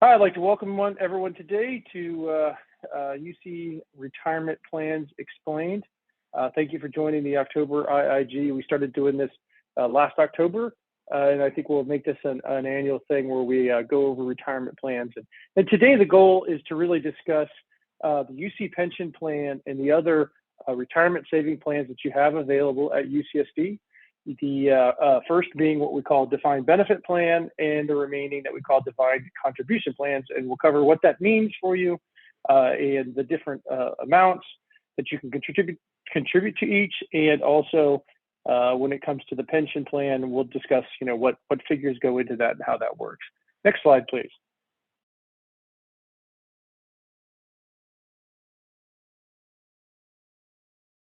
Hi, I'd like to welcome everyone today to UC Retirement Plans Explained. Thank you for joining the October IIG. We started doing this last October, and I think we'll make this an annual thing where we go over retirement plans. And today the goal is to really discuss the UC pension plan and the other retirement saving plans that you have available at UCSD. The first being what we call defined benefit plan, and the remaining that we call defined contribution plans. And we'll cover what that means for you and the different amounts that you can contribute to each. And also when it comes to the pension plan, we'll discuss, what figures go into that and how that works. Next slide, please.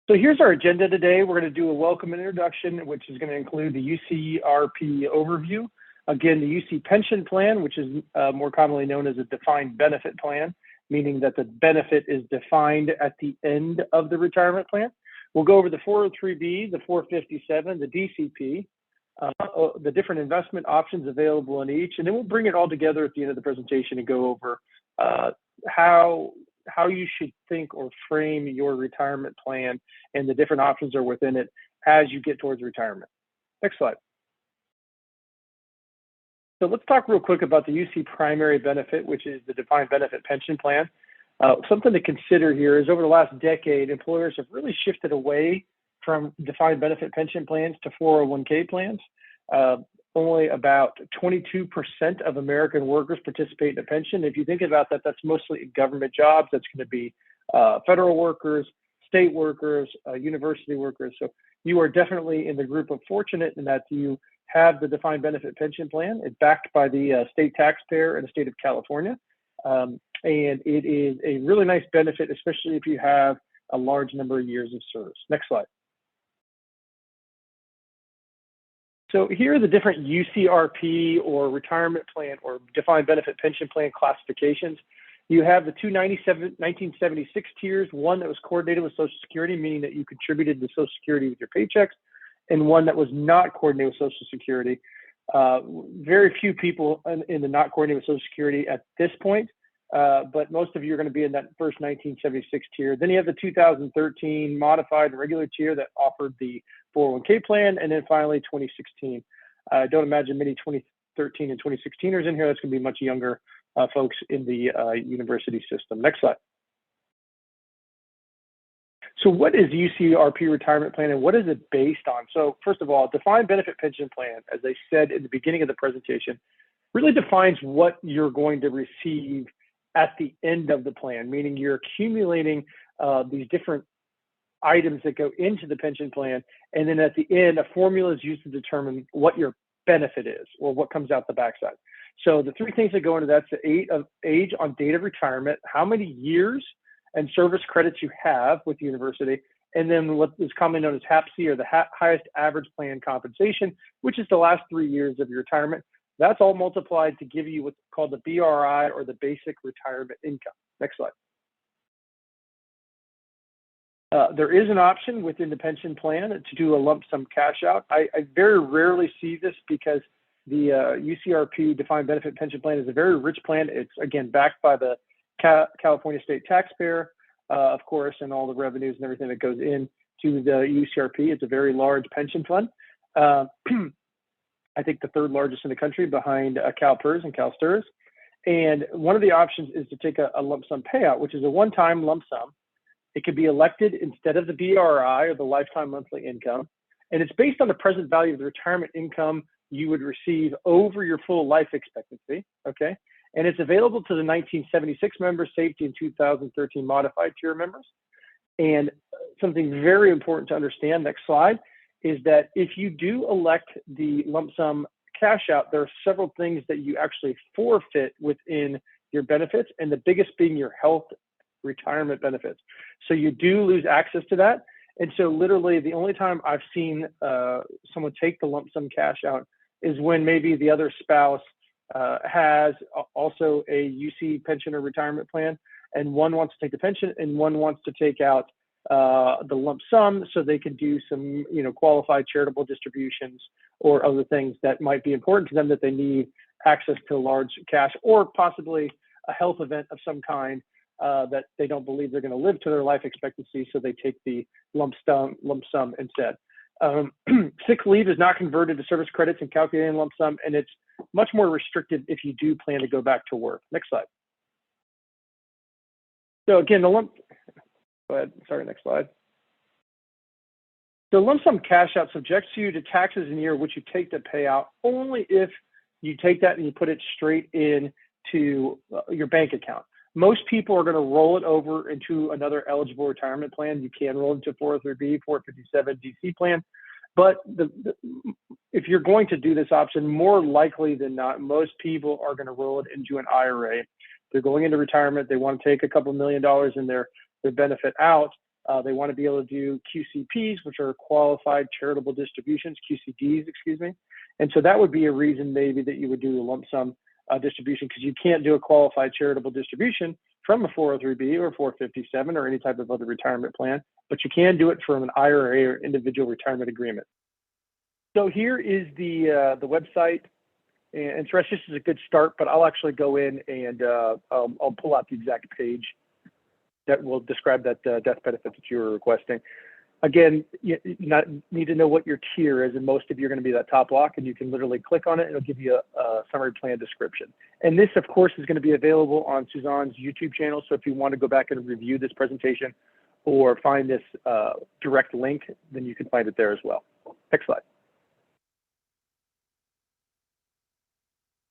So here's our agenda today. We're going to do a welcome and introduction, which is going to include the UCRP overview. Again, the UC pension plan, which is more commonly known as a defined benefit plan, meaning that the benefit is defined at the end of the retirement plan. We'll go over the 403B, the 457, the DCP, the different investment options available in each, and then we'll bring it all together at the end of the presentation and go over how you should think or frame your retirement plan and the different options are within it as you get towards retirement. Next slide. So let's talk real quick about the UC primary benefit, which is the defined benefit pension plan. Something to consider here is over the last decade, employers have really shifted away from defined benefit pension plans to 401k plans. Only about 22% of American workers participate in a pension. If you think about that, that's mostly in government jobs. That's going to be federal workers, state workers, university workers. So you are definitely in the group of fortunate in that you have the defined benefit pension plan. It's backed by the state taxpayer in the state of California. And it is a really nice benefit, especially if you have a large number of years of service. Next slide. So here are the different UCRP or retirement plan or defined benefit pension plan classifications. You have the 1976 tiers, one that was coordinated with Social Security, meaning that you contributed to Social Security with your paychecks, and one that was not coordinated with Social Security. Very few people in the not coordinated with Social Security at this point, but most of you are going to be in that first 1976 tier. Then you have the 2013 modified and regular tier that offered the 401k plan, and then finally 2016. I don't imagine many 2013 and 2016ers in here. That's going to be much younger folks in the university system. Next slide. So what is UCRP retirement plan and what is it based on? So first of all, defined benefit pension plan, as I said in the beginning of the presentation, really defines what you're going to receive at the end of the plan, meaning you're accumulating these different items that go into the pension plan, and then at the end, a formula is used to determine what your benefit is or what comes out the backside. So the three things that go into that's the age on date of retirement, how many years and service credits you have with the university, and then what is commonly known as HAPC, or the highest average plan compensation, which is the last 3 years of your retirement. That's all multiplied to give you what's called the BRI, or the basic retirement income. Next slide. There is an option within the pension plan to do a lump sum cash out. I very rarely see this because the UCRP defined benefit pension plan is a very rich plan. It's, again, backed by the California state taxpayer, of course, and all the revenues and everything that goes into the UCRP. It's a very large pension fund. I think the third largest in the country behind CalPERS and CalSTRS. And one of the options is to take a lump sum payout, which is a one-time lump sum. It could be elected instead of the BRI, or the lifetime monthly income. And it's based on the present value of the retirement income you would receive over your full life expectancy, okay? And it's available to the 1976 members, safety and 2013 modified tier members. And something very important to understand, next slide, is that if you do elect the lump sum cash out, there are several things that you actually forfeit within your benefits, and the biggest being your health retirement benefits. So you do lose access to that. And so literally the only time I've seen someone take the lump sum cash out is when maybe the other spouse has also a UC pension or retirement plan, and one wants to take the pension and one wants to take out the lump sum so they can do some, qualified charitable distributions or other things that might be important to them that they need access to large cash, or possibly a health event of some kind that they don't believe they're going to live to their life expectancy, so they take the lump sum instead. Sick leave is not converted to service credits and calculating lump sum, and it's much more restricted if you do plan to go back to work. Next slide. So again, go ahead, sorry, next slide. So lump sum cash out subjects you to taxes in the year which you take the payout only if you take that and you put it straight into your bank account. Most people are going to roll it over into another eligible retirement plan. You can roll into 403B, 457 DC plan. But if you're going to do this option, more likely than not, most people are going to roll it into an IRA. They're going into retirement. They want to take a couple $1 million in their benefit out. They want to be able to do QCPs, which are qualified charitable distributions, QCDs, excuse me. And so that would be a reason maybe that you would do a lump sum distribution, because you can't do a qualified charitable distribution from a 403B or 457 or any type of other retirement plan, but you can do it from an IRA or individual retirement agreement. So here is the website, and Suresh, this is a good start, but I'll actually go in and I'll pull out the exact page that will describe that death benefit that you were requesting. Again, you need to know what your tier is, and most of you are going to be that top block, and you can literally click on it, and it'll give you a summary plan description. And this, of course, is going to be available on Suzanne's YouTube channel, so if you want to go back and review this presentation or find this direct link, then you can find it there as well. Next slide.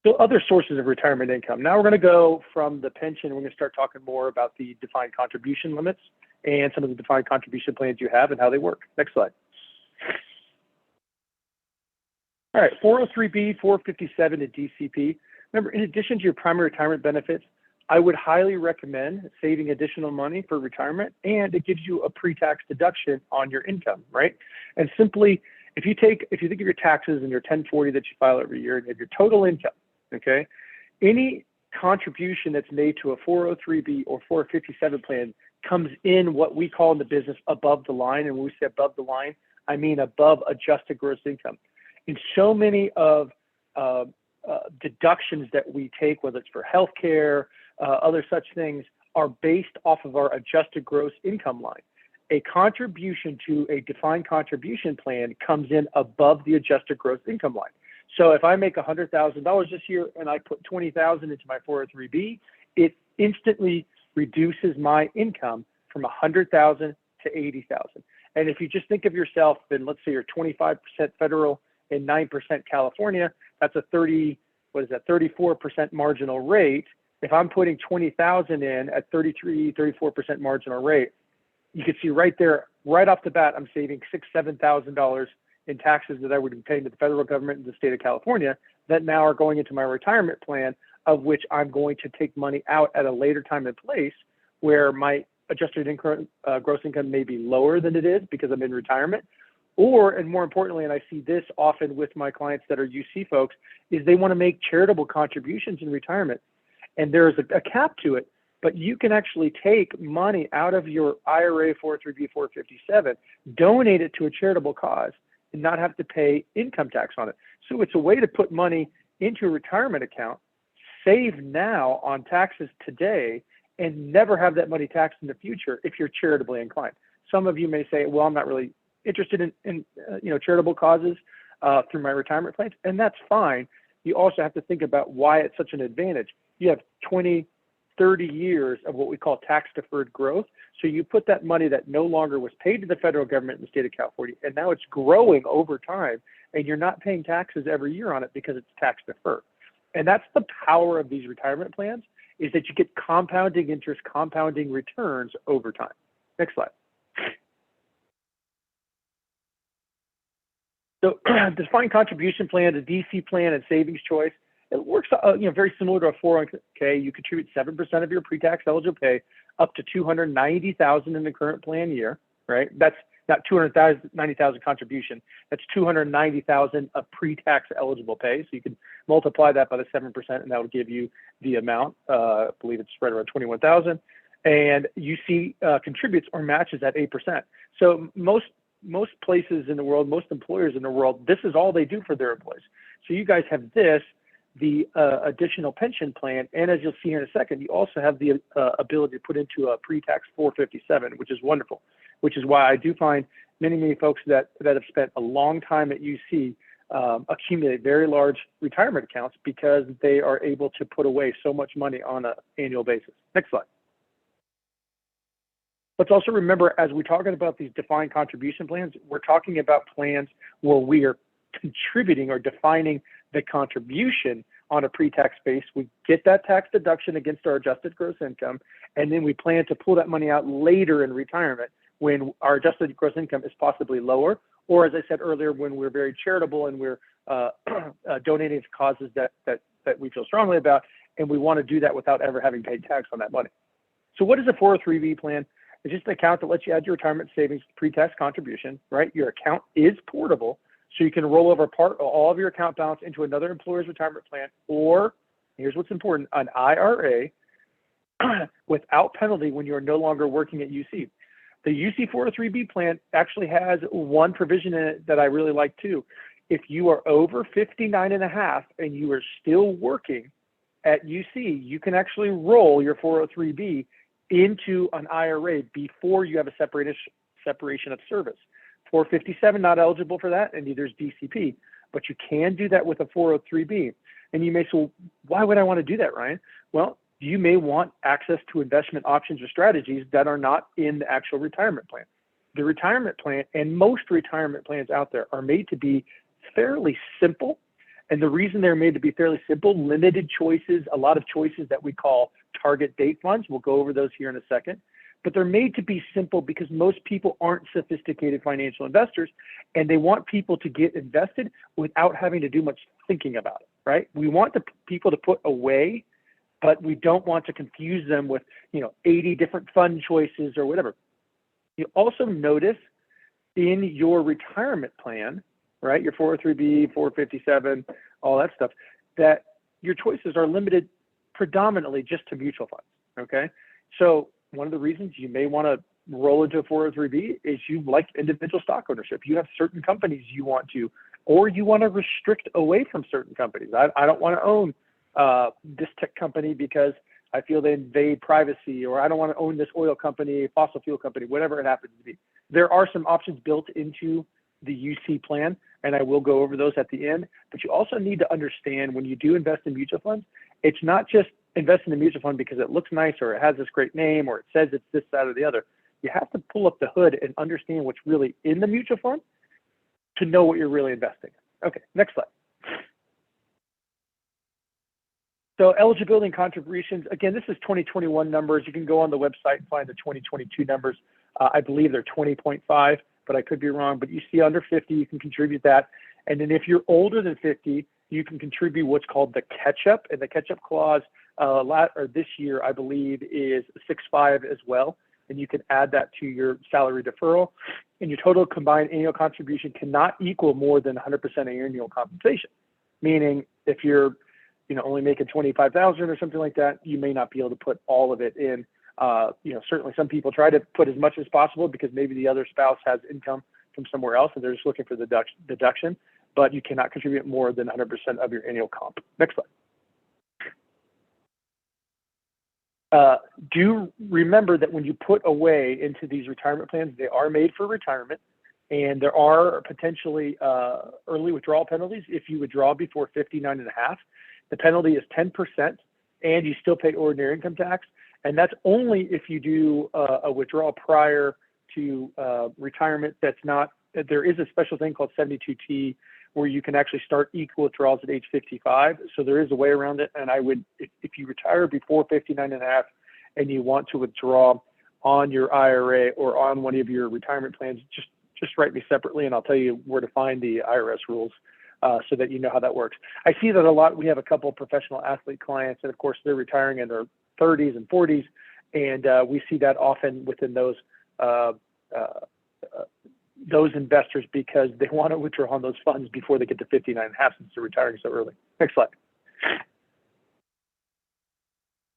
So other sources of retirement income. Now we're going to go from the pension, we're going to start talking more about the defined contribution limits and some of the defined contribution plans you have and how they work. Next slide. All right, 403B, 457 to DCP. Remember, in addition to your primary retirement benefits, I would highly recommend saving additional money for retirement, and it gives you a pre-tax deduction on your income, right? And simply, if you think of your taxes and your 1040 that you file every year and you have your total income, okay, any contribution that's made to a 403B or 457 plan comes in what we call in the business above the line. And when we say above the line, I mean above adjusted gross income. And so many of deductions that we take, whether it's for healthcare, other such things, are based off of our adjusted gross income line. A contribution to a defined contribution plan comes in above the adjusted gross income line. So if I make $100,000 this year and I put $20,000 into my 403B, it instantly reduces my income from $100,000 to $80,000. And if you just think of yourself, and let's say you're 25% federal and 9% California, that's a 34% marginal rate. If I'm putting $20,000 in at 34% marginal rate, you can see right there, right off the bat, I'm saving $6,000, $7,000 in taxes that I would be paying to the federal government and the state of California that now are going into my retirement plan, of which I'm going to take money out at a later time and place where my adjusted income, gross income may be lower than it is because I'm in retirement. Or, and more importantly, and I see this often with my clients that are UC folks, is they want to make charitable contributions in retirement. And there's a cap to it, but you can actually take money out of your IRA 403B 457, donate it to a charitable cause, and not have to pay income tax on it. So it's a way to put money into a retirement account, save now on taxes today, and never have that money taxed in the future if you're charitably inclined. Some of you may say, well, I'm not really interested in charitable causes through my retirement plans, and that's fine. You also have to think about why it's such an advantage. You have 20, 30 years of what we call tax deferred growth. So you put that money that no longer was paid to the federal government in the state of California, and now it's growing over time, and you're not paying taxes every year on it because it's tax deferred. And that's the power of these retirement plans, is that you get compounding interest, compounding returns over time. Next slide. So defined contribution plan, the DC plan, and savings choice, it works very similar to a 401k. You contribute 7% of your pre-tax eligible pay up to $290,000 in the current plan year, right? That's not $290,000 contribution. That's $290,000 of pre-tax eligible pay. So you can multiply that by the 7%, and that would give you the amount. I believe it's right around $21,000. And UC contributes or matches at 8%. So most places in the world, most employers in the world, this is all they do for their employees. So you guys have this. the additional pension plan. And as you'll see here in a second, you also have the ability to put into a pre-tax 457, which is wonderful, which is why I do find many folks that have spent a long time at UC accumulate very large retirement accounts because they are able to put away so much money on an annual basis. Next slide. Let's also remember, as we're talking about these defined contribution plans, we're talking about plans where we are contributing or defining the contribution on a pre-tax base. We get that tax deduction against our adjusted gross income, and then we plan to pull that money out later in retirement when our adjusted gross income is possibly lower, or as I said earlier, when we're very charitable and we're donating to causes that we feel strongly about, and we want to do that without ever having paid tax on that money. So what is a 403B plan? It's just an account that lets you add your retirement savings pre-tax contribution, right? Your account is portable, so you can roll over all of your account balance into another employer's retirement plan, or here's what's important, an IRA without penalty when you're no longer working at UC. The UC 403B plan actually has one provision in it that I really like too. If you are over 59 and a half and you are still working at UC, you can actually roll your 403B into an IRA before you have a separation of service. 457 not eligible for that, and neither is DCP, but you can do that with a 403B. And you may say, well, why would I want to do that, Ryan? Well, you may want access to investment options or strategies that are not in the actual retirement plan. The retirement plan, and most retirement plans out there, are made to be fairly simple. And the reason they're made to be fairly simple, limited choices, a lot of choices that we call target date funds. We'll go over those here in a second. But they're made to be simple because most people aren't sophisticated financial investors, and they want people to get invested without having to do much thinking about it, right? We want the people to put away, but we don't want to confuse them with, 80 different fund choices or whatever. You also notice in your retirement plan, right, your 403B, 457, all that stuff, that your choices are limited predominantly just to mutual funds, okay? So one of the reasons you may want to roll into a 403B is you like individual stock ownership. You have certain companies you want to, or you want to restrict away from certain companies. I don't want to own this tech company because I feel they invade privacy, or I don't want to own this oil company, fossil fuel company, whatever it happens to be. There are some options built into the UC plan, and I will go over those at the end. But you also need to understand, when you do invest in mutual funds, it's not just invest in a mutual fund because it looks nice or it has this great name or it says it's this, that, or the other. You have to pull up the hood and understand what's really in the mutual fund to know what you're really investing in. Okay, next slide. So eligibility and contributions, again, this is 2021 numbers. You can go on the website and find the 2022 numbers. I believe they're 20.5, but I could be wrong. But you see under 50, you can contribute that. And then if you're older than 50, you can contribute what's called the catch-up. And the catch-up clause this year, I believe, is 6.5 as well. And you can add that to your salary deferral. And your total combined annual contribution cannot equal more than 100% of annual compensation. Meaning if you're only making 25,000 or something like that, you may not be able to put all of it in. Certainly some people try to put as much as possible because maybe the other spouse has income from somewhere else and they're just looking for the deduction, but you cannot contribute more than 100% of your annual comp. Next slide. Do remember that when you put away into these retirement plans, they are made for retirement, and there are potentially early withdrawal penalties if you withdraw before 59 and a half. The penalty is 10%, and you still pay ordinary income tax. And that's only if you do a withdrawal prior to retirement. There is a special thing called 72T where you can actually start equal withdrawals at age 55. So there is a way around it. And I would, if you retire before 59 and a half and you want to withdraw on your IRA or on one of your retirement plans, just write me separately and I'll tell you where to find the IRS rules. So that you know how that works. I see that a lot. We have a couple of professional athlete clients, and of course they're retiring in their 30s and 40s, and we see that often within those investors because they want to withdraw on those funds before they get to 59 and a half since they're retiring so early. Next slide.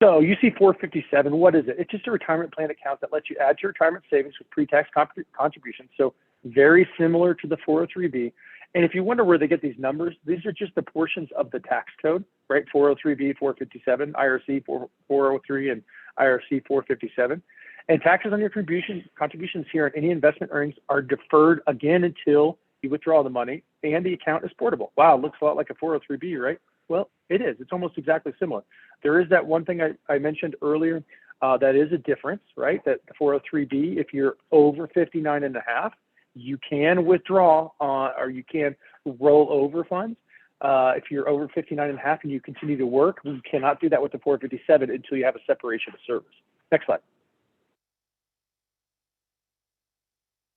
So UC 457, what is it? It's just a retirement plan account that lets you add to your retirement savings with pre-tax contributions. So very similar to the 403B. And if you wonder where they get these numbers, these are just the portions of the tax code right? 403B, 457, IRC 403, and IRC 457. And taxes on your contributions here on any investment earnings are deferred again until you withdraw the money and the account is portable. Wow, looks a lot like a 403B, right? Well, it is. It's almost exactly similar. There is that one thing I mentioned earlier that is a difference, right? That the 403B, if you're over 59 and a half, you can withdraw or you can roll over funds. If you're over 59 and a half and you continue to work, you cannot do that with the 457 until you have a separation of service. Next slide.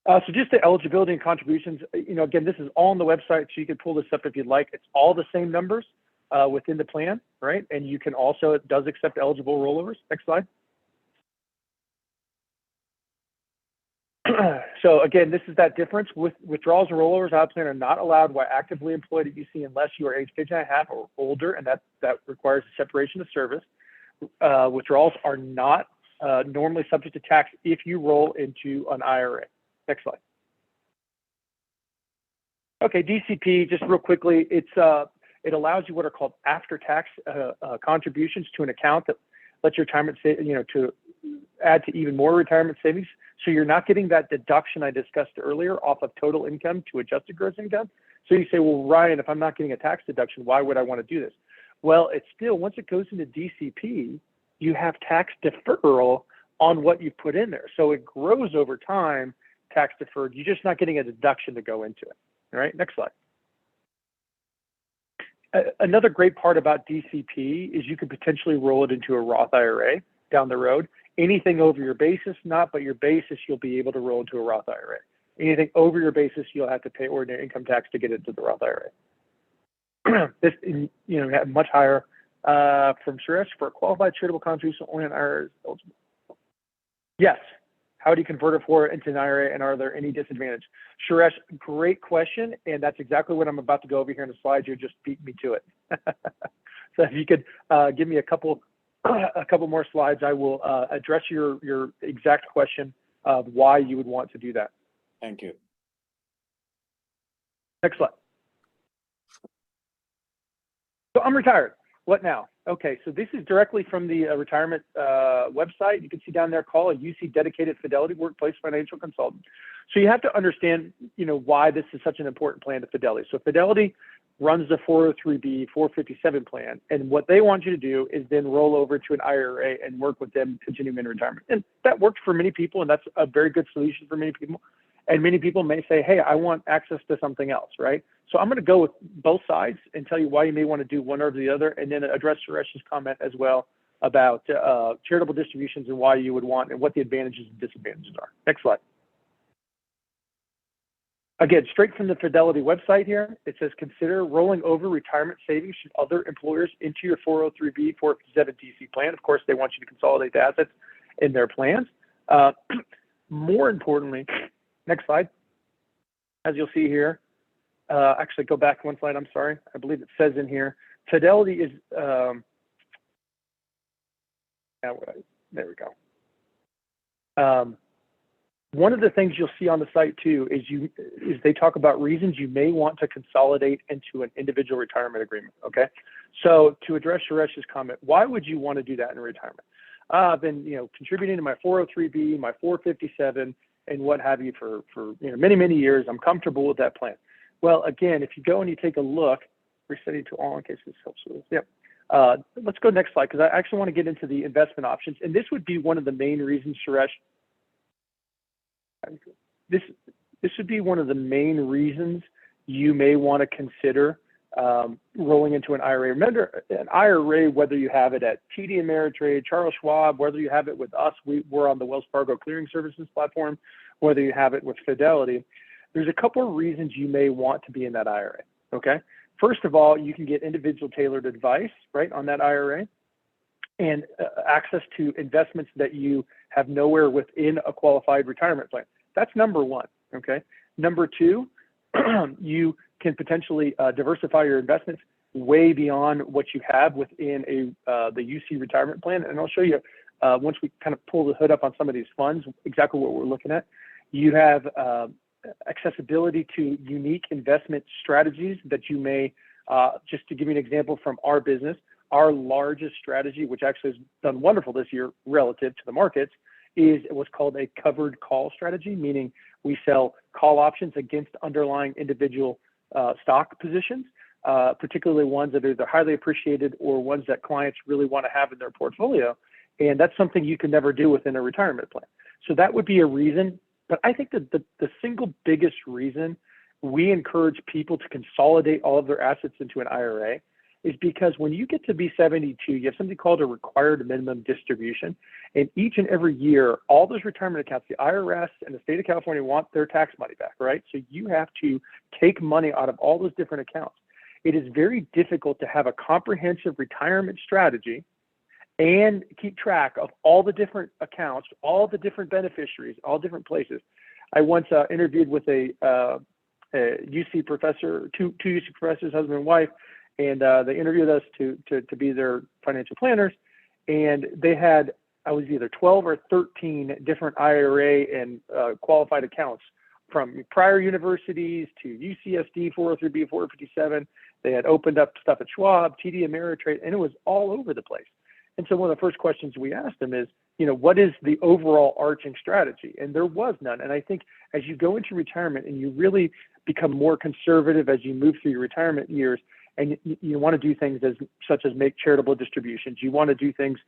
So just the eligibility and contributions, again, this is all on the website, so you can pull this up if you'd like. It's all the same numbers within the plan, right? And you can also, it does accept eligible rollovers. Next slide. So again, this is that difference. With withdrawals and rollovers out of plan are not allowed while actively employed at UC unless you are age 59 and a half or older, and that requires a separation of service. Withdrawals are not normally subject to tax if you roll into an IRA. Next slide. Okay, DCP, just real quickly, it allows you what are called after-tax contributions to an account that lets your retirement, to add to even more retirement savings. So you're not getting that deduction I discussed earlier off of total income to adjusted gross income. So you say, well, Ryan, if I'm not getting a tax deduction, why would I want to do this? Well, it's still, once it goes into DCP, you have tax deferral on what you've put in there. So it grows over time, tax deferred. You're just not getting a deduction to go into it. All right, next slide. Another great part about DCP is you could potentially roll it into a Roth IRA down the road. Anything over your basis, not, but your basis, you'll be able to roll into a Roth IRA. Anything over your basis, you'll have to pay ordinary income tax to get into the Roth IRA. This, much higher from Suresh for a qualified charitable contribution only on IRA is eligible. Yes. How do you convert it into an IRA, and are there any disadvantage? Suresh, great question, and that's exactly what I'm about to go over here in the slides. You just beat me to it. So if you could give me a couple more slides, I will address your exact question of why you would want to do that. Thank you. Next slide. So I'm retired. What now? Okay, so this is directly from the retirement website. You can see down there, call a UC dedicated Fidelity Workplace Financial Consultant. So you have to understand, why this is such an important plan to Fidelity. So Fidelity runs the 403B 457 plan, and what they want you to do is then roll over to an IRA and work with them continuing in retirement. And that works for many people, and that's a very good solution for many people. And many people may say, hey, I want access to something else, right? So I'm going to go with both sides and tell you why you may want to do one or the other, and then address Suresh's comment as well about charitable distributions and why you would want and what the advantages and disadvantages are. Next slide. Again, straight from the Fidelity website here, it says consider rolling over retirement savings from other employers into your 403B 457 DC plan. Of course, they want you to consolidate the assets in their plans. More importantly, next slide. As you'll see here, actually go back one slide, I'm sorry. I believe it says in here, Fidelity is, there we go. One of the things you'll see on the site too is they talk about reasons you may want to consolidate into an individual retirement agreement, okay? So to address Suresh's comment, why would you want to do that in retirement? I've been, contributing to my 403B, my 457, and what have you for many, many years. I'm comfortable with that plan. Well, again, if you go and you take a look, resetting to all in case this helps with this. Yep. Let's go next slide, because I actually want to get into the investment options. And this would be one of the main reasons, Suresh. This would be one of the main reasons you may want to consider rolling into an IRA. Remember, an IRA, whether you have it at TD Ameritrade, Charles Schwab, whether you have it with us, we're on the Wells Fargo Clearing Services platform, whether you have it with Fidelity, there's a couple of reasons you may want to be in that IRA, okay? First of all, you can get individual tailored advice, right, on that IRA, and access to investments that you have nowhere within a qualified retirement plan. That's number one, okay? Number two, you can potentially diversify your investments way beyond what you have within the UC retirement plan. And I'll show you, once we kind of pull the hood up on some of these funds, exactly what we're looking at. You have accessibility to unique investment strategies that you may Just to give you an example from our business, our largest strategy, which actually has done wonderful this year relative to the markets, is what's called a covered call strategy, meaning we sell call options against underlying individual stock positions, particularly ones that are either highly appreciated or ones that clients really want to have in their portfolio. And that's something you can never do within a retirement plan. So that would be a reason. But I think that the single biggest reason we encourage people to consolidate all of their assets into an IRA is because when you get to be 72, you have something called a required minimum distribution. And each and every year, all those retirement accounts, the IRS and the state of California want their tax money back, right? So you have to take money out of all those different accounts. It is very difficult to have a comprehensive retirement strategy and keep track of all the different accounts, all the different beneficiaries, all different places. I once interviewed with a UC professor, two UC professors, husband and wife, and they interviewed us to be their financial planners. And they had, I was either 12 or 13 different IRA and qualified accounts from prior universities to UCSD 403B, 457. They had opened up stuff at Schwab, TD Ameritrade, and it was all over the place. And so one of the first questions we asked them is, what is the overall arching strategy? And there was none. And I think as you go into retirement and you really become more conservative as you move through your retirement years, and you want to do things such as make charitable distributions, you want to do things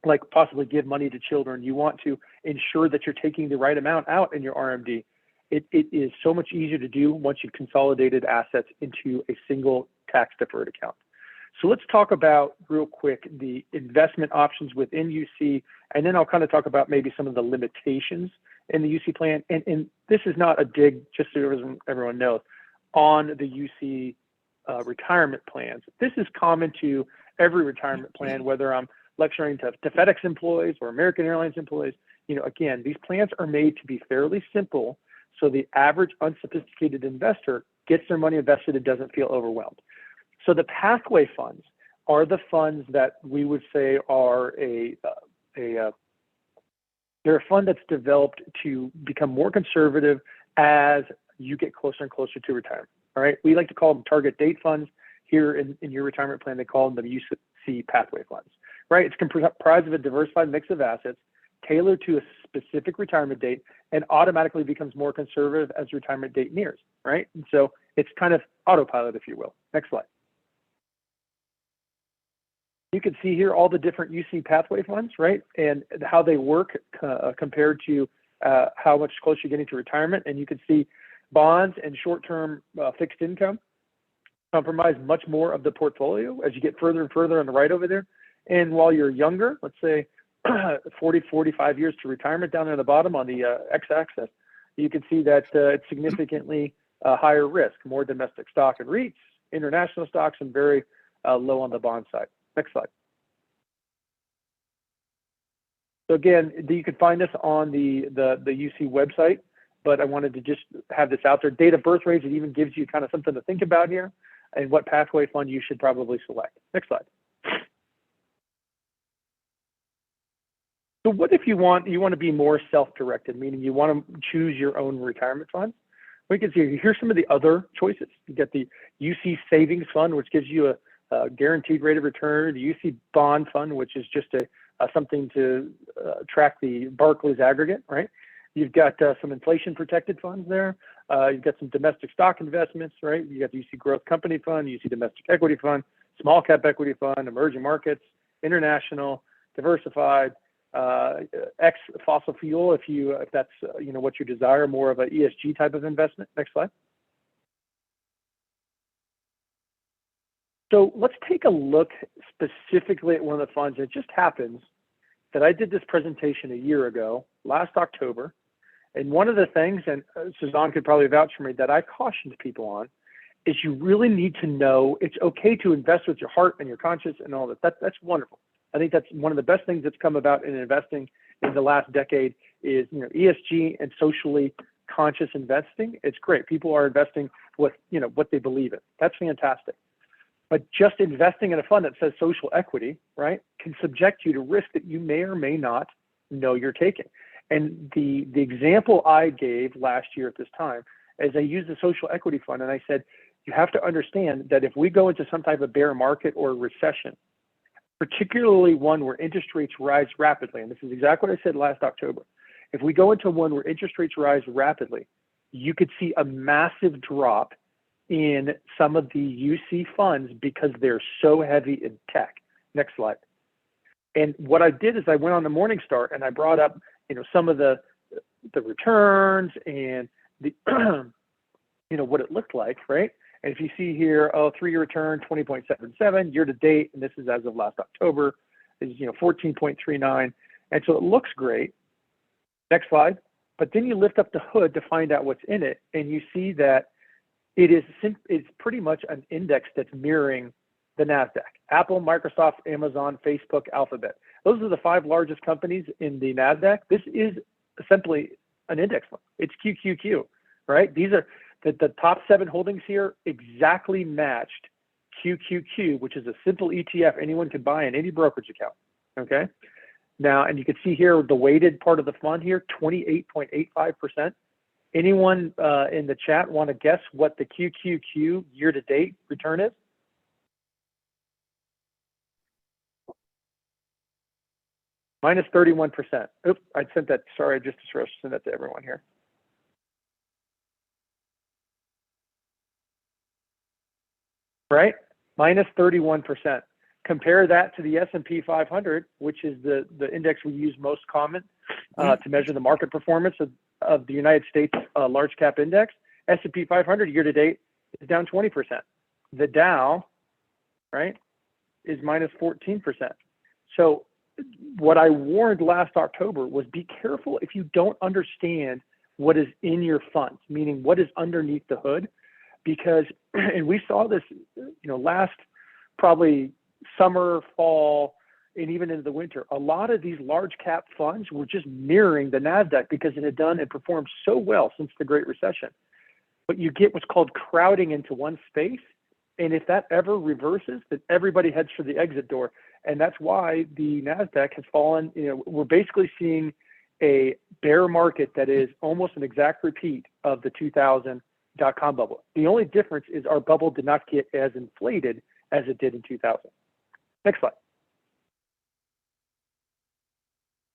like possibly give money to children, you want to ensure that you're taking the right amount out in your RMD. It is so much easier to do once you've consolidated assets into a single tax deferred account. So let's talk about real quick the investment options within UC, and then I'll kind of talk about maybe some of the limitations in the UC plan. And this is not a dig, just so everyone knows, on the UC retirement plans. This is common to every retirement plan, whether I'm lecturing to FedEx employees or American Airlines employees. Again, these plans are made to be fairly simple, so the average unsophisticated investor gets their money invested and doesn't feel overwhelmed. So the pathway funds are the funds that we would say are they're a fund that's developed to become more conservative as you get closer and closer to retirement. All right, we like to call them target date funds. Here in your retirement plan, they call them the UC pathway funds. Right, it's comprised of a diversified mix of assets tailored to a specific retirement date and automatically becomes more conservative as retirement date nears. Right, and so it's kind of autopilot, if you will. Next slide. You can see here all the different UC pathway funds, right, and how they work compared to how much closer you're getting to retirement. And you can see bonds and short-term fixed income comprise much more of the portfolio as you get further and further on the right over there. And while you're younger, let's say 40, 45 years to retirement down there at the bottom on the x-axis, you can see that it's significantly higher risk, more domestic stock and REITs, international stocks, and very low on the bond side. Next slide. So again, you can find this on the UC website, but I wanted to just have this out there. Date of birth rates, it even gives you kind of something to think about here and what pathway fund you should probably select. Next slide. So what if you want to be more self-directed, meaning you want to choose your own retirement funds? We can see here's some of the other choices. You get the UC Savings Fund, which gives you a guaranteed rate of return, the UC Bond Fund, which is just something to track the Barclays aggregate, right? You've got some inflation protected funds there. You've got some domestic stock investments, right? You got the UC Growth Company Fund, UC Domestic Equity Fund, Small Cap Equity Fund, Emerging Markets, International, Diversified, X Fossil Fuel, if that's what you desire, more of an ESG type of investment. Next slide. So let's take a look specifically at one of the funds. It just happens that I did this presentation a year ago, last October. And one of the things, and Suzanne could probably vouch for me, that I cautioned people on is you really need to know it's okay to invest with your heart and your conscience and all that. That's wonderful. I think that's one of the best things that's come about in investing in the last decade is ESG and socially conscious investing. It's great. People are investing with what they believe in. That's fantastic. But just investing in a fund that says social equity, right, can subject you to risk that you may or may not know you're taking. And the example I gave last year at this time is I used the social equity fund and I said, you have to understand that if we go into some type of bear market or recession, particularly one where interest rates rise rapidly, and this is exactly what I said last October, if we go into one where interest rates rise rapidly, you could see a massive drop in some of the UC funds because they're so heavy in tech. Next slide. And what I did is I went on the Morningstar and I brought up, some of the returns and the, what it looked like, right? And if you see here, 3-year return, 20.77, year to date, and this is as of last October, is 14.39, and so it looks great. Next slide. But then you lift up the hood to find out what's in it, and you see that it's pretty much an index that's mirroring the NASDAQ. Apple, Microsoft, Amazon, Facebook, Alphabet. Those are the 5 largest companies in the NASDAQ. This is simply an index fund. It's QQQ, right? These are the top 7 holdings here exactly matched QQQ, which is a simple ETF anyone could buy in any brokerage account, okay? Now, and you can see here the weighted part of the fund here, 28.85%. Anyone in the chat want to guess what the QQQ year-to-date return is? Minus 31%. Oops, I sent that. Sorry, I just sent that to everyone here. Right? Minus 31%. Compare that to the S&P 500, which is the index we use most common to measure the market performance of the United States large cap index. S&P 500 year to date is down 20%. The Dow, right, is minus 14%. So what I warned last October was be careful if you don't understand what is in your funds, meaning what is underneath the hood, because, and we saw this, last probably summer, fall, and even into the winter, a lot of these large cap funds were just mirroring the NASDAQ because it had done and performed so well since the Great Recession. But you get what's called crowding into one space. And if that ever reverses, then everybody heads for the exit door. And that's why the NASDAQ has fallen. We're basically seeing a bear market that is almost an exact repeat of the 2000.com bubble. The only difference is our bubble did not get as inflated as it did in 2000. Next slide.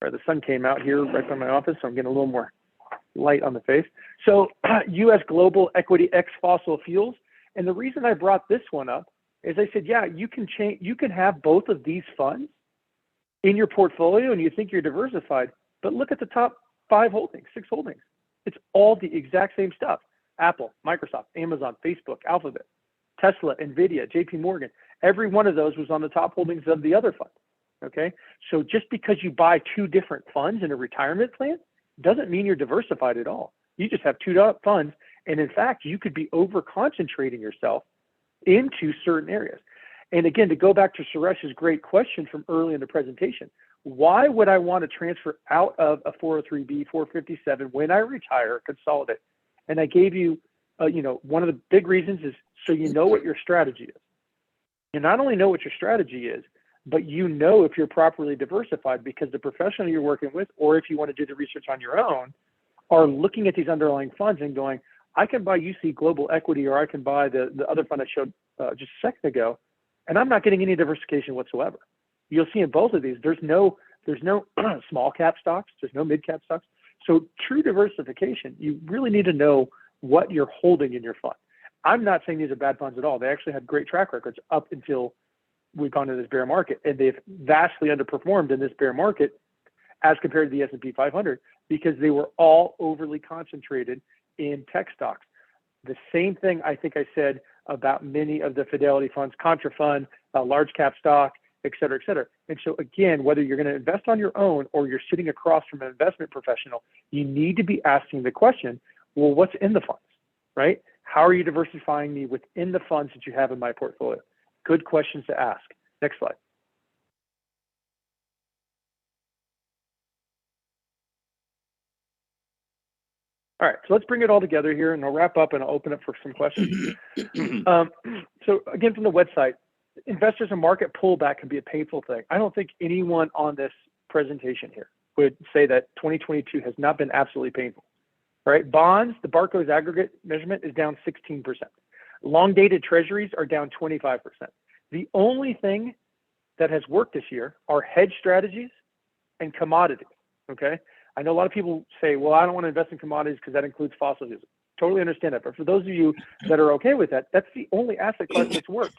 All right, the sun came out here right by my office, so I'm getting a little more light on the face. So U.S. Global Equity X Fossil Fuels. And the reason I brought this one up is I said, yeah, you can have both of these funds in your portfolio and you think you're diversified, but look at the top 5 holdings, 6 holdings. It's all the exact same stuff. Apple, Microsoft, Amazon, Facebook, Alphabet, Tesla, NVIDIA, JP Morgan. Every one of those was on the top holdings of the other fund, okay? So just because you buy 2 different funds in a retirement plan doesn't mean you're diversified at all. You just have 2 funds, and in fact, you could be over-concentrating yourself into certain areas. And again, to go back to Suresh's great question from early in the presentation, why would I want to transfer out of a 403B, 457 when I retire, consolidate? And I gave you, one of the big reasons is so you know what your strategy is. You not only know what your strategy is, but you know if you're properly diversified because the professional you're working with, or if you want to do the research on your own, are looking at these underlying funds and going, I can buy UC Global Equity, or I can buy the other fund I showed just a second ago, and I'm not getting any diversification whatsoever. You'll see in both of these, there's no small cap stocks, there's no mid cap stocks. So true diversification, you really need to know what you're holding in your fund. I'm not saying these are bad funds at all. They actually had great track records up until we've gone to this bear market, and they've vastly underperformed in this bear market as compared to the S&P 500 because they were all overly concentrated in tech stocks. The same thing I think I said about many of the Fidelity funds, Contra Fund, large cap stock, et cetera, et cetera. And so again, whether you're going to invest on your own or you're sitting across from an investment professional, you need to be asking the question, well, what's in the funds, right? How are you diversifying me within the funds that you have in my portfolio? Good questions to ask. Next slide. All right, so let's bring it all together here, and I'll wrap up and I'll open up for some questions. So again, from the website, investors and market pullback can be a painful thing. I don't think anyone on this presentation here would say that 2022 has not been absolutely painful, right? Bonds, the Barclays aggregate measurement is down 16%. Long dated treasuries are down 25%. The only thing that has worked this year are hedge strategies and commodities. Okay. I know a lot of people say, well, I don't want to invest in commodities because that includes fossil fuels. Totally understand that. But for those of you that are okay with that, that's the only asset class that's worked.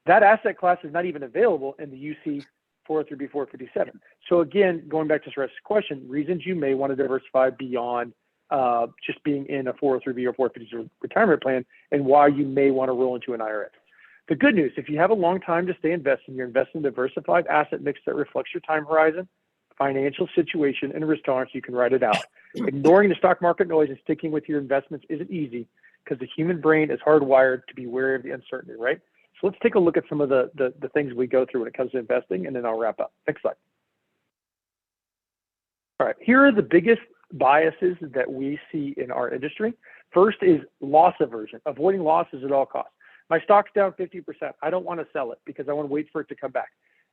That asset class is not even available in the UC 403B 457. So again, going back to Suresh's question, reasons you may want to diversify beyond just being in a 403B or 450 retirement plan, and why you may want to roll into an IRA. The good news, if you have a long time to stay investing, you're investing in a diversified asset mix that reflects your time horizon, financial situation, and risk tolerance, you can write it out. Ignoring the stock market noise and sticking with your investments isn't easy because the human brain is hardwired to be wary of the uncertainty, right? So let's take a look at some of the things we go through when it comes to investing, and then I'll wrap up. Next slide. All right, here are the biggest biases that we see in our industry. First is loss aversion, avoiding losses at all costs. My stock's down 50%. I don't want to sell it because I want to wait for it to come back.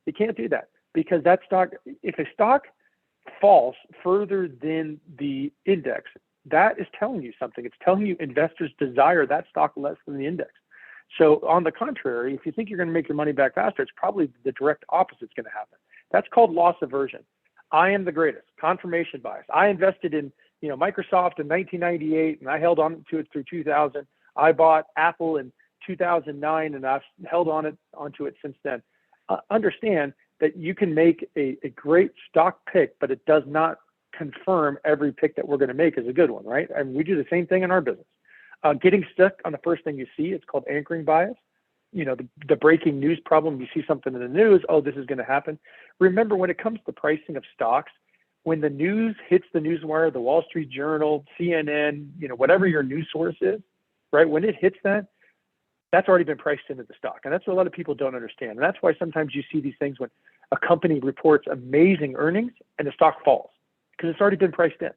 You can't do that because that stock, if a stock falls further than the index, that is telling you something. It's telling you investors desire that stock less than the index. So on the contrary, if you think you're going to make your money back faster, it's probably the direct opposite is going to happen. That's called loss aversion. I am the greatest, confirmation bias. I invested in Microsoft in 1998 and I held on to it through 2000. I bought Apple in 2009 and I've held onto it since then. Understand that you can make a great stock pick, but it does not confirm every pick that we're going to make is a good one, right? And we do the same thing in our business. Getting stuck on the first thing you see, it's called anchoring bias. The breaking news problem, you see something in the news, oh, this is going to happen. Remember, when it comes to pricing of stocks, when the news hits the newswire, the Wall Street Journal, CNN, whatever your news source is, right? When it hits that, that's already been priced into the stock. And that's what a lot of people don't understand. And that's why sometimes you see these things when a company reports amazing earnings and the stock falls because it's already been priced in,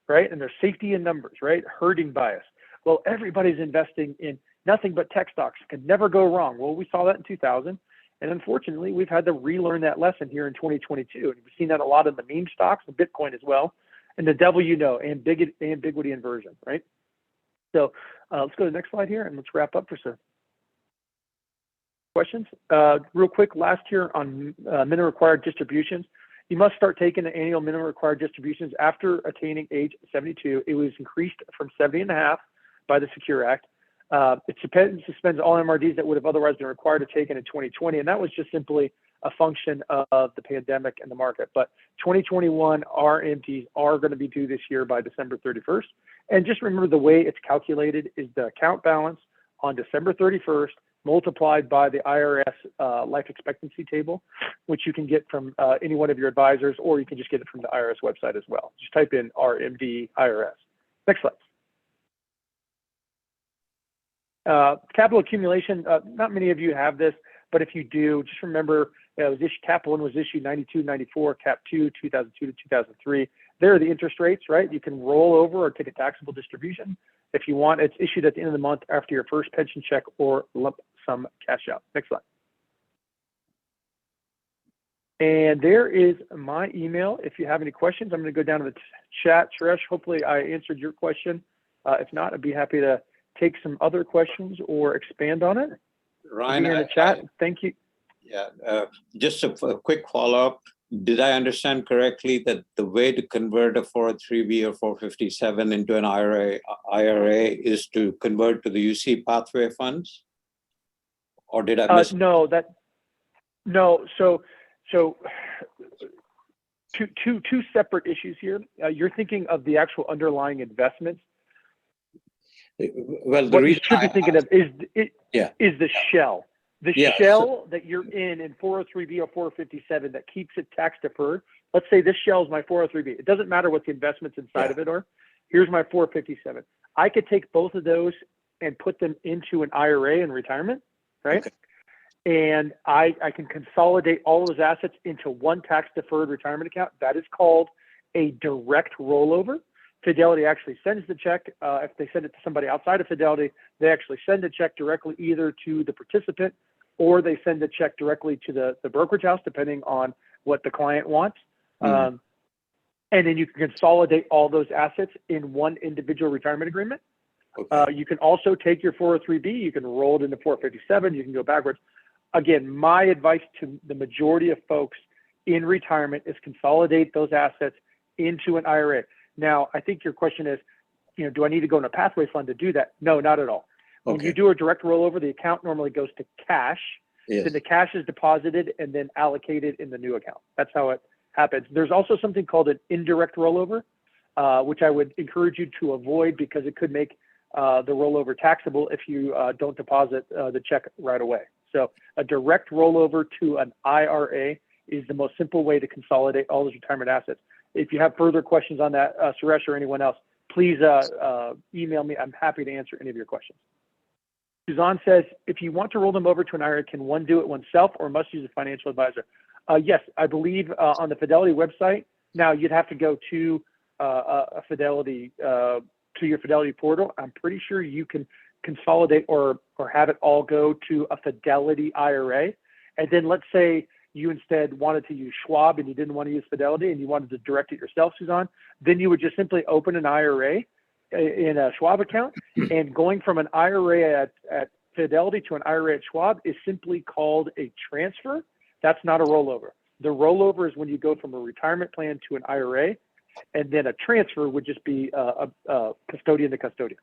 right? And there's safety in numbers, right? Herding bias. Well, everybody's investing in nothing but tech stocks. Could never go wrong. Well, we saw that in 2000. And unfortunately, we've had to relearn that lesson here in 2022. And we've seen that a lot in the meme stocks and Bitcoin as well. And the devil ambiguity inversion, right? So let's go to the next slide here and let's wrap up for some questions. Real quick, last year on minimum required distributions, you must start taking the annual minimum required distributions after attaining age 72. It was increased from 70.5 by the Secure Act. It suspends all MRDs that would have otherwise been required to take in 2020, and that was just simply a function of the pandemic and the market. But 2021 RMDs are going to be due this year by December 31st. And just remember the way it's calculated is the account balance on December 31st multiplied by the IRS life expectancy table, which you can get from any one of your advisors, or you can just get it from the IRS website as well. Just type in RMD IRS. Next slide. Capital accumulation, not many of you have this, but if you do, just remember Cap 1 was issued 92, 94, Cap 2, 2002 to 2003. There are the interest rates, right? You can roll over or take a taxable distribution. If you want, it's issued at the end of the month after your first pension check or lump sum cash out. Next slide. And there is my email. If you have any questions, I'm going to go down to the chat. Suresh, hopefully I answered your question. If not, I'd be happy to take some other questions or expand on it. Ryan, in the chat. Thank you. Yeah, just a quick follow-up. Did I understand correctly that the way to convert a 403B or 457 into an IRA is to convert to the UC pathway funds? Or did I miss? No. So two separate issues here. You're thinking of the actual underlying investments. Well, the what reason you should be thinking of is the shell. The shell that you're in 403B or 457 that keeps it tax deferred. Let's say this shell is my 403B. It doesn't matter what the investments inside of it are. Here's my 457. I could take both of those and put them into an IRA in retirement, right? Okay. And I can consolidate all those assets into one tax deferred retirement account. That is called a direct rollover. Fidelity actually sends the check. If they send it to somebody outside of Fidelity, they actually send a check directly either to the participant or they send the check directly to the brokerage house, depending on what the client wants. And then you can consolidate all those assets in one individual retirement agreement. Okay. You can also take your 403B, you can roll it into 457, you can go backwards. Again, my advice to the majority of folks in retirement is consolidate those assets into an IRA. Now, I think your question is, do I need to go in a pathway fund to do that? No, not at all. When you do a direct rollover, the account normally goes to cash. Yes. Then the cash is deposited and then allocated in the new account. That's how it happens. There's also something called an indirect rollover, which I would encourage you to avoid because it could make the rollover taxable if you don't deposit the check right away. So a direct rollover to an IRA is the most simple way to consolidate all those retirement assets. If you have further questions on that, Suresh or anyone else, please email me. I'm happy to answer any of your questions. Suzanne says, if you want to roll them over to an IRA, can one do it oneself or must use a financial advisor? Yes, I believe on the Fidelity website. Now you'd have to go to a Fidelity, to your Fidelity portal. I'm pretty sure you can consolidate or have it all go to a Fidelity IRA. And then let's say you instead wanted to use Schwab and you didn't want to use Fidelity and you wanted to direct it yourself, Suzanne, then you would just simply open an IRA in a Schwab account, and going from an IRA at Fidelity to an IRA at Schwab is simply called a transfer. That's not a rollover. The rollover is when you go from a retirement plan to an IRA, and then a transfer would just be a custodian to custodian.